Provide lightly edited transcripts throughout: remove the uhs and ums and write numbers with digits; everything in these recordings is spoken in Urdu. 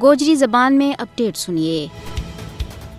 گوجری زبان میں اپڈیٹ سنیے۔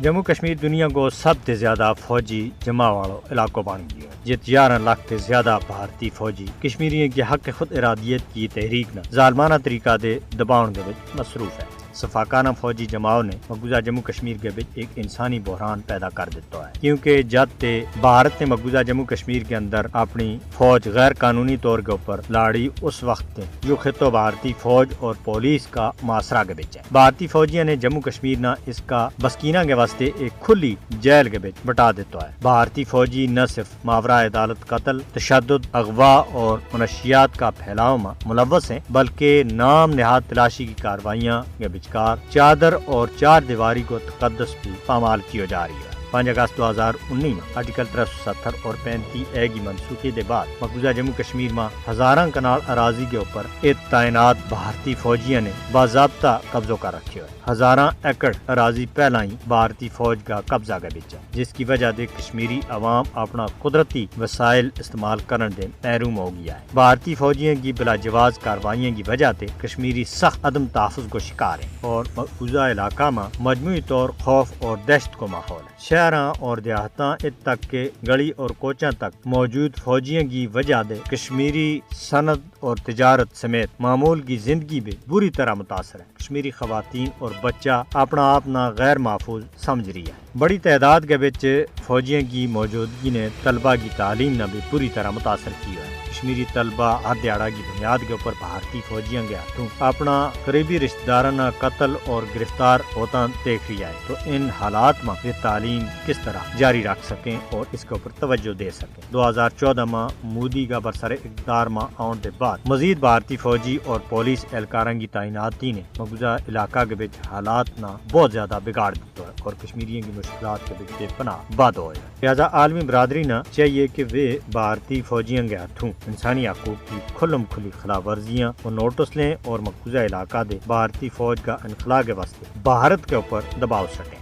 جموں کشمیر دنیا کو سب سے زیادہ فوجی جمع والو علاقوں بن گیا جت 11 لاکھ سے زیادہ بھارتی فوجی کشمیریوں کے حق خود ارادیت کی تحریک نہ ظالمانہ طریقہ دے دباؤ کے مصروف ہے۔ صفاقانہ فوجی جماؤ نے مقبوضہ جموں کشمیر کے بچ ایک انسانی بحران پیدا کر دیتا ہے، کیونکہ جب تے بھارت نے مقبوضہ جموں کشمیر کے اندر اپنی فوج غیر قانونی طور کے اوپر لاڑی اس وقت جو خطوں بھارتی فوج اور پولیس کا معاشرہ کے بچ ہے۔ بھارتی فوجیوں نے جموں کشمیر نہ اس کا بسکینہ کے واسطے ایک کھلی جیل کے بچ بٹا دیتا ہے۔ بھارتی فوجی نہ صرف ماورا عدالت قتل، تشدد، اغوا اور منشیات کا پھیلاؤ میں ملوث ہیں، بلکہ نام نہاد تلاشی کی کاروائیاں کے بچ چادر اور چار دیواری کو تقدس بھی پامال کی جا رہی ہے۔ 5 اگست 2019 میں آرٹیکل 370 اور 35A کی منسوخی کے بعد مقبوضہ جموں کشمیر میں ہزاراں کنال اراضی کے اوپر تعینات بھارتی فوجیوں نے باضابطہ قبضوں کر رکھے ہوئے۔ ہزاراں ایکڑ اراضی پہلا ہی بھارتی فوج کا قبضہ کے بچ ہے، جس کی وجہ سے کشمیری عوام اپنا قدرتی وسائل استعمال کرنے سے محروم ہو گیا ہے۔ بھارتی فوجیوں کی بلا جواز کاروائیوں کی وجہ سے کشمیری سخت عدم تحفظ کو شکار ہیں اور مقبوضہ علاقہ میں مجموعی طور خوف اور دہشت کو ماحول ہے۔ شہراں اور دیہاتاں تک کے گلی اور کوچاں تک موجود فوجیوں کی وجہ سے کشمیری صنعت اور تجارت سمیت معمول کی زندگی بھی بری طرح متاثر ہے۔ کشمیری خواتین اور بچہ اپنا آپ نہ غیر محفوظ سمجھ رہی ہے۔ بڑی تعداد کے بچ فوجیوں کی موجودگی نے طلبہ کی تعلیم نہ بھی بری طرح متاثر کی ہے۔ کشمیری طلبہ ہر دیہڑا کی بنیاد کے اوپر بھارتی فوجیوں کے ہاتھوں اپنا قریبی رشتہ دارانہ قتل اور گرفتار ہوتا دیکھ رہا ہے، تو ان حالات میں یہ تعلیم کس طرح جاری رکھ سکیں اور اس کے اوپر توجہ دے سکیں۔ 2014 میں مودی کا برسر اقتدار میں آنے کے بعد مزید بھارتی فوجی اور پولیس اہلکاراں کی تعیناتی نے مقبوضہ علاقہ کے بچ حالات نہ بہت زیادہ بگاڑ دیتا ہے اور کشمیریوں کی مشکلات کے بچ بے پناہ بد ہوئے۔ لہٰذا عالمی برادری نہ چاہیے کہ وہ بھارتی فوجیوں کے ہاتھوں انسانی حقوق کی کھلم کھلی خلاف ورزیاں اور نوٹس لیں اور مقبوضہ علاقہ دے بھارتی فوج کا انخلا کے واسطے بھارت کے اوپر دباؤ سٹیں۔